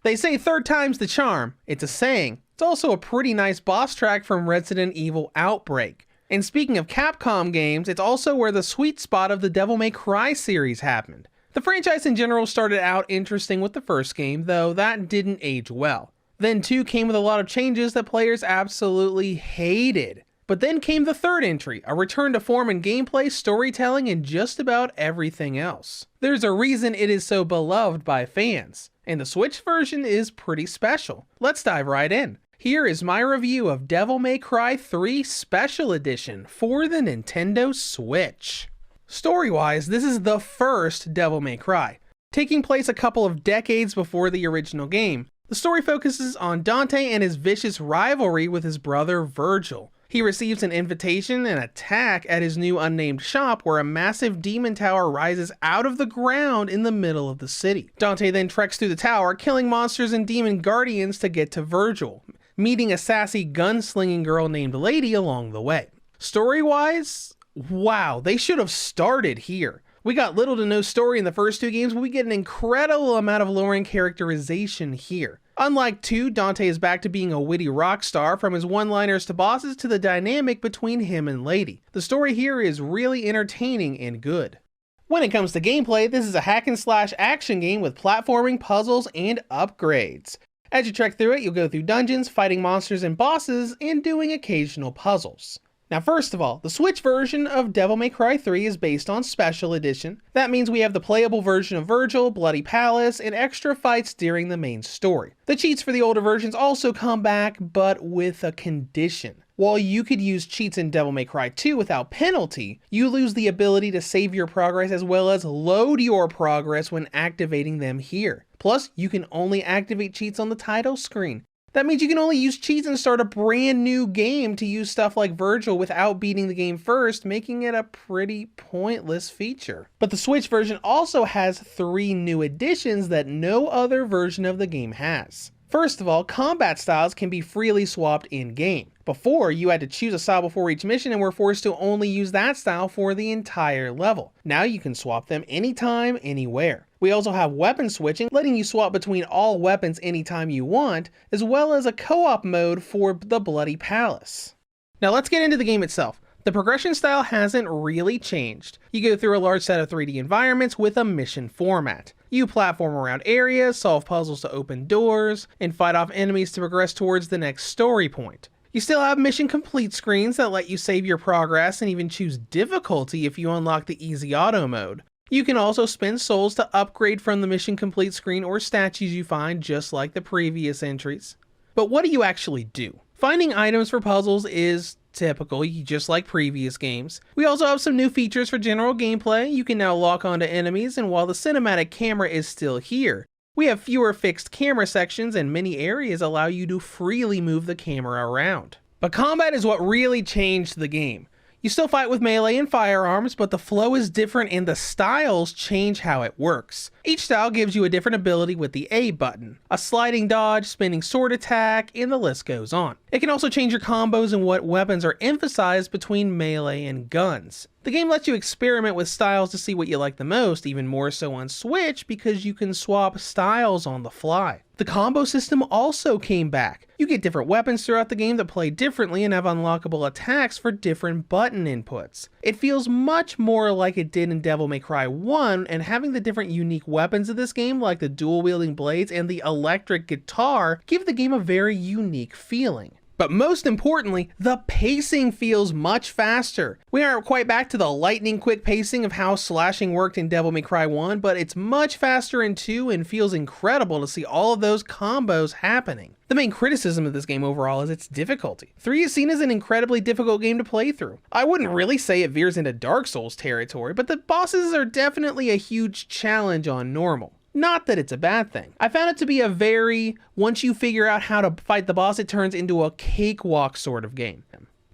They say third time's the charm. It's a saying. It's also a pretty nice boss track from Resident Evil Outbreak. And speaking of Capcom games, it's also where the sweet spot of the Devil May Cry series happened. The franchise in general started out interesting with the first game, though that didn't age well. Then 2 came with a lot of changes that players absolutely hated. But then came the third entry, a return to form in gameplay, storytelling, and just about everything else. There's a reason it is so beloved by fans, and the Switch version is pretty special. Let's dive right in. Here is my review of Devil May Cry 3 Special Edition for the Nintendo Switch. Story-wise, this is the first Devil May Cry. Taking place a couple of decades before the original game, the story focuses on Dante and his vicious rivalry with his brother Virgil. He receives an invitation and attack at his new unnamed shop where a massive demon tower rises out of the ground in the middle of the city. Dante then treks through the tower, killing monsters and demon guardians to get to Virgil, meeting a sassy gunslinging girl named Lady along the way. Story-wise, wow, they should have started here. We got little to no story in the first 2 games, but we get an incredible amount of lore and characterization here. Unlike 2, Dante is back to being a witty rock star, from his one-liners to bosses to the dynamic between him and Lady. The story here is really entertaining and good. When it comes to gameplay, this is a hack-and-slash action game with platforming, puzzles, and upgrades. As you trek through it, you'll go through dungeons, fighting monsters and bosses, and doing occasional puzzles. Now first of all, the Switch version of Devil May Cry 3 is based on Special Edition. That means we have the playable version of Virgil, Bloody Palace, and extra fights during the main story. The cheats for the older versions also come back, but with a condition. While you could use cheats in Devil May Cry 2 without penalty, you lose the ability to save your progress as well as load your progress when activating them here. Plus, you can only activate cheats on the title screen. That means you can only use cheats and start a brand new game to use stuff like Virgil without beating the game first, making it a pretty pointless feature. But the Switch version also has 3 new additions that no other version of the game has. First of all, combat styles can be freely swapped in-game. Before, you had to choose a style before each mission and were forced to only use that style for the entire level. Now you can swap them anytime, anywhere. We also have weapon switching, letting you swap between all weapons anytime you want, as well as a co-op mode for the Bloody Palace. Now let's get into the game itself. The progression style hasn't really changed. You go through a large set of 3D environments with a mission format. You platform around areas, solve puzzles to open doors, and fight off enemies to progress towards the next story point. You still have mission complete screens that let you save your progress and even choose difficulty if you unlock the easy auto mode. You can also spend souls to upgrade from the mission complete screen or statues you find, just like the previous entries. But what do you actually do? Finding items for puzzles is typical, just like previous games. We also have some new features for general gameplay. You can now lock onto enemies, and while the cinematic camera is still here, we have fewer fixed camera sections and many areas allow you to freely move the camera around. But combat is what really changed the game. You still fight with melee and firearms, but the flow is different and the styles change how it works. Each style gives you a different ability with the A button, a sliding dodge, spinning sword attack, and the list goes on. It can also change your combos and what weapons are emphasized between melee and guns. The game lets you experiment with styles to see what you like the most, even more so on Switch because you can swap styles on the fly. The combo system also came back. You get different weapons throughout the game that play differently and have unlockable attacks for different button inputs. It feels much more like it did in Devil May Cry 1, and having the different unique weapons of this game, like the dual-wielding blades and the electric guitar, give the game a very unique feeling. But most importantly, the pacing feels much faster. We aren't quite back to the lightning quick pacing of how slashing worked in Devil May Cry 1, but it's much faster in 2 and feels incredible to see all of those combos happening. The main criticism of this game overall is its difficulty. 3 is seen as an incredibly difficult game to play through. I wouldn't really say it veers into Dark Souls territory, but the bosses are definitely a huge challenge on normal. Not that it's a bad thing. I found it to be a very, once you figure out how to fight the boss, it turns into a cakewalk sort of game.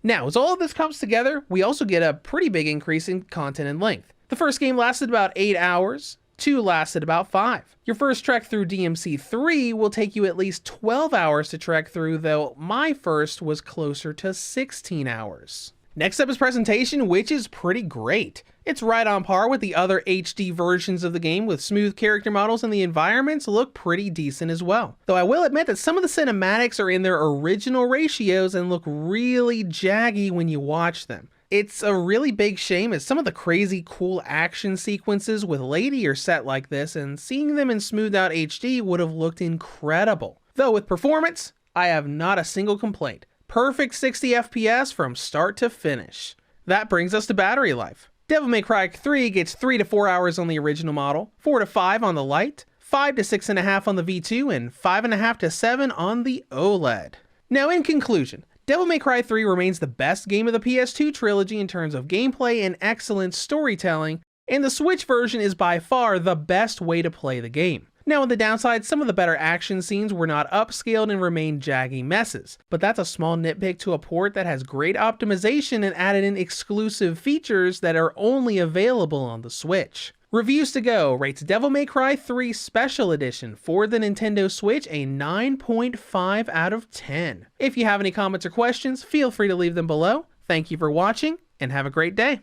Now, as all of this comes together, we also get a pretty big increase in content and length. The first game lasted about 8 hours, 2 lasted about 5. Your first trek through DMC 3 will take you at least 12 hours to trek through, though my first was closer to 16 hours. Next up is presentation, which is pretty great. It's right on par with the other HD versions of the game, with smooth character models, and the environments look pretty decent as well. Though I will admit that some of the cinematics are in their original ratios and look really jaggy when you watch them. It's a really big shame, as some of the crazy cool action sequences with Lady are set like this, and seeing them in smoothed out HD would have looked incredible. Though with performance, I have not a single complaint. Perfect 60 FPS from start to finish. That brings us to battery life. Devil May Cry 3 gets 3 to 4 hours on the original model, 4 to 5 on the Lite, 5 to 6.5 on the V2, and 5.5 to 7 on the OLED. Now in conclusion, Devil May Cry 3 remains the best game of the PS2 trilogy in terms of gameplay and excellent storytelling, and the Switch version is by far the best way to play the game. Now on the downside, some of the better action scenes were not upscaled and remain jaggy messes, but that's a small nitpick to a port that has great optimization and added in exclusive features that are only available on the Switch. Reviews to Go rates Devil May Cry 3 Special Edition for the Nintendo Switch a 9.5 out of 10. If you have any comments or questions, feel free to leave them below. Thank you for watching, and have a great day.